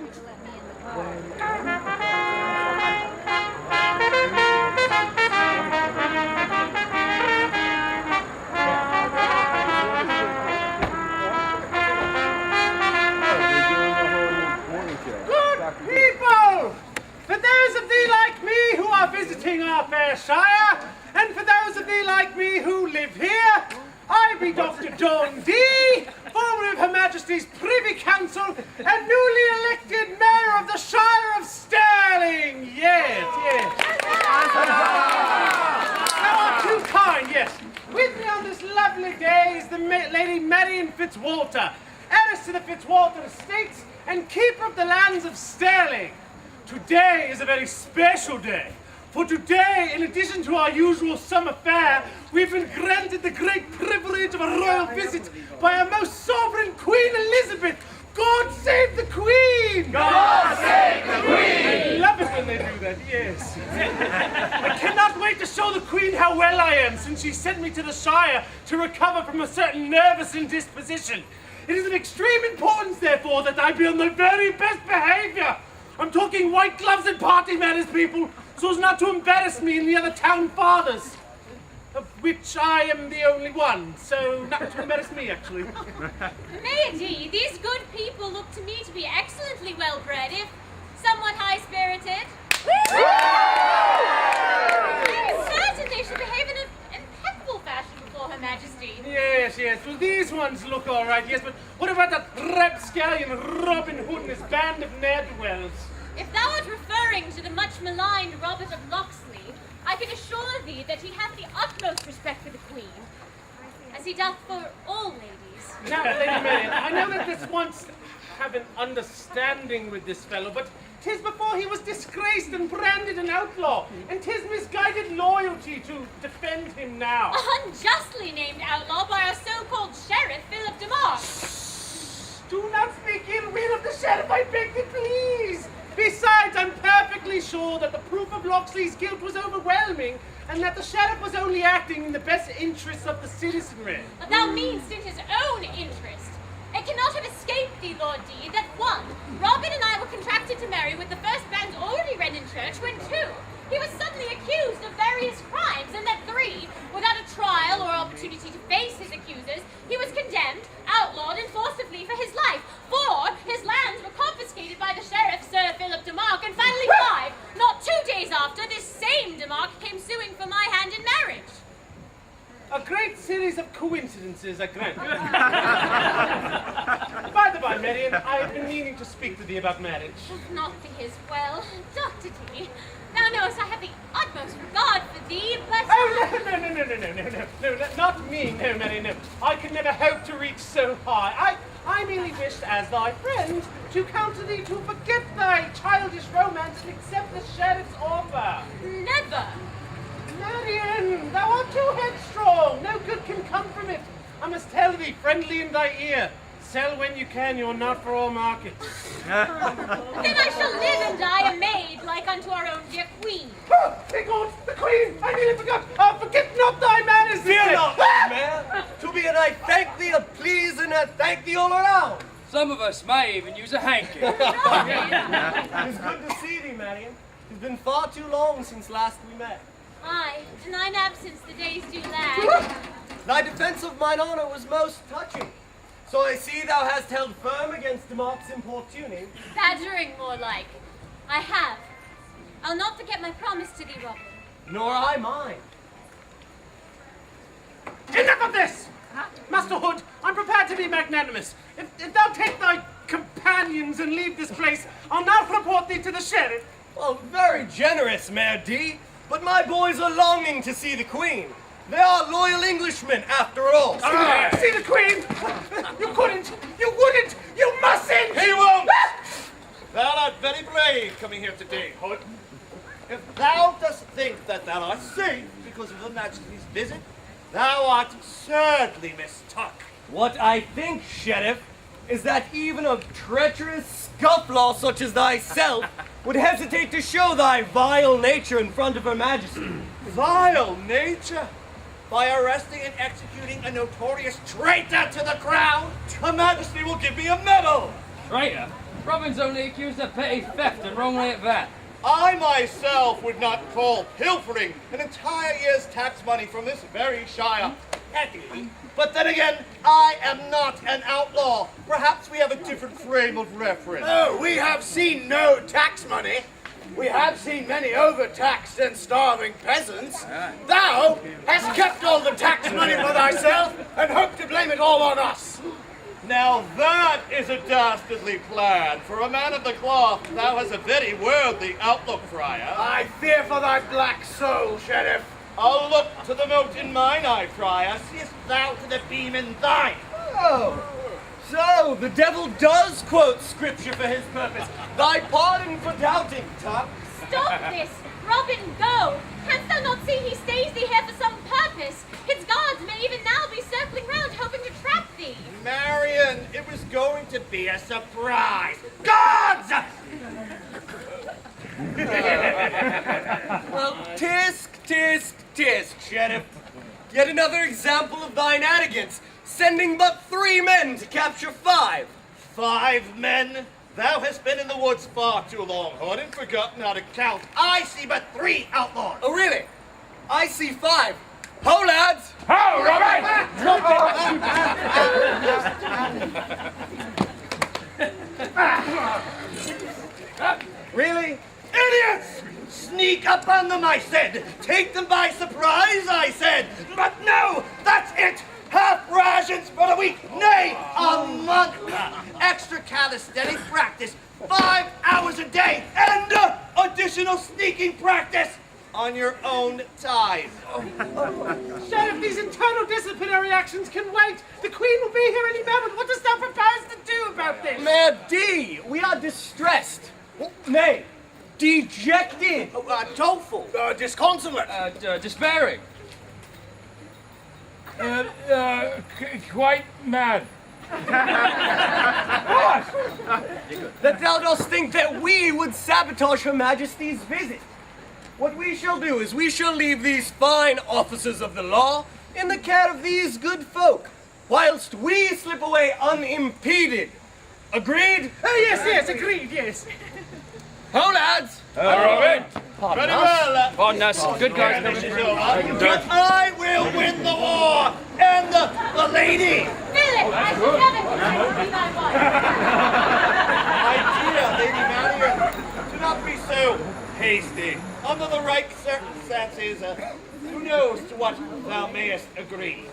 People! For those of thee like me who are visiting our fair shire, and for those of thee like me who live here, I be Dr. John Dee, former of Her Majesty's Privy Council and newly elected Mayor of the Shire of Stirling. Yes, yes. Thou art too kind, yes. With me on this lovely day is the Lady Marian Fitzwalter, heiress to the Fitzwalter estates and keeper of the lands of Stirling. Today is a very special day, for today, in addition to our usual summer fair, we've been granted the great privilege of a royal visit by our most sovereign Queen Elizabeth. God save the Queen! God save the Queen! I love it when they do that, yes. I cannot wait to show the Queen how well I am, since she sent me to the Shire to recover from a certain nervous indisposition. It is of extreme importance, therefore, that I be on my very best behavior. I'm talking white gloves and party manners, people, so as not to embarrass me and the other town fathers, of which I am the only one, so not to embarrass me, actually. Mayor D, these good people look to me to be excellently well-bred, if somewhat high-spirited. I'm certain they should behave in an impeccable fashion before Her Majesty. Yes, yes, well, these ones look all right, yes, but what about that rapscallion Robin Hood and his band of ne'er-do-wells? If thou art referring to the much-maligned Robert of Locksley, I can assure thee that he hath the utmost respect for the Queen, as he doth for all ladies. Now, Lady Marian, I know that this once have an understanding with this fellow, but 'tis before he was disgraced and branded an outlaw, and 'tis misguided loyalty to defend him now. Unjustly named outlaw by our so-called sheriff, Philip de Mark. Do not speak ill will of the sheriff, I beg thee, please. Besides, I'm perfectly sure that the proof of Locksley's guilt was overwhelming, and that the sheriff was only acting in the best interests of the citizenry. But thou meanst in his own interest. It cannot have escaped thee, Lord D, that 1, Robin and I were contracted to marry with the first bands already read in church, when 2, he was suddenly accused of various crimes, and that 3, without a trial or opportunity to face his accusers, he was condemned, outlawed, and forced to flee for his life. 4, his lands were confiscated by the sheriff, Sir Philip de Mark, and finally 5, not 2 days after, this same de Mark came suing for my hand in marriage. A great series of coincidences, I grant. By the by, Marian, I have been meaning to speak to thee about marriage. Not be as well, Dr. D. Thou knowest I have the utmost regard for thee, but... Oh, no, not me, no, Marian, no. I could never hope to reach so high. I merely wished, as thy friend, to counsel thee to forget thy childish romance and accept the sheriff's offer. Never. Marian, thou art too headstrong. No good can come from it. I must tell thee, friendly in thy ear, sell when you can, you're not for all markets. Then I shall live and die a maid, like unto our own dear Queen. Oh, thank God, the Queen! I nearly forgot. Forget not thy manners. Fear not, man. To be and I thank thee, a please and a thank thee all around. Some of us may even use a hanky. It's good to see thee, Marian. It's been far too long since last we met. Aye, in thine absence the days do lag. Thy defense of mine honor was most touching. So I see thou hast held firm against de Mark's importuning. Badgering, more like. I have. I'll not forget my promise to thee, Robin. Nor I mine. Enough of this! Master Hood, I'm prepared to be magnanimous. If thou take thy companions and leave this place, I'll now report thee to the sheriff. Well, very generous, Mayor D. But my boys are longing to see the Queen. They are loyal Englishmen, after all. See the Queen? You couldn't, you wouldn't, you mustn't! He won't! Thou art very brave coming here today, Hood. If thou dost think that thou art safe because of Her Majesty's visit, thou art sadly mistook. What I think, Sheriff, is that even a treacherous scufflaw such as thyself would hesitate to show thy vile nature in front of Her Majesty. Vile nature? By arresting and executing a notorious traitor to the crown, Her Majesty will give me a medal. Traitor? Robin's only accused of petty theft and wrongly at that. I myself would not call pilfering an entire year's tax money from this very shire petty. But then again, I am not an outlaw. Perhaps we have a different frame of reference. Oh, we have seen no tax money. We have seen many overtaxed and starving peasants. Thou hast kept all the tax money for thyself and hope to blame it all on us. Now that is a dastardly plan. For a man of the cloth, thou hast a very worldly outlook, Friar. I fear for thy black soul, Sheriff. I'll look to the mote in mine eye, Friar. Seest thou to the beam in thine? Oh, so the devil does quote scripture for his purpose. Thy pardon for doubting, Tuck. Stop this! Robin, go! Canst thou not see he stays thee here for some purpose? His guards may even now be circling round, hoping to trap thee. Marion, it was going to be a surprise. Gods! Well, tisk, tisk, tisk, Sheriff. Yet another example of thine arrogance, sending but 3 men to capture 5. 5 men? Thou hast been in the woods far too long, Hood, and forgotten how to count. I see but 3 outlaws. Oh, really? I see 5. Ho, lads! Ho, Robin! Really? Idiots! Sneak up on them, I said. Take them by surprise, I said. But no, that's it. Half rations for a week, nay, a month. Extra calisthenic practice, 5 hours a day, and additional sneaking practice on your own time. Sheriff, these internal disciplinary actions can wait. The Queen will be here any moment. What dost thou propose to do about this? Mayor D, we are distressed. Nay, dejected. Doleful. Disconsolate. Despairing. Quite mad. That thou dost think that we would sabotage Her Majesty's visit. What we shall do is we shall leave these fine officers of the law in the care of these good folk, whilst we slip away unimpeded. Agreed? Yes, agreed, yes. Ho, lads! Robin! Very well. Pardon us. Good guys coming This is through. over. But I will win the war and the lady. Philip, I should never consider to be thy wife. My dear Lady Marion, do not be so hasty. Under the right circumstances, who knows to what thou mayest agree?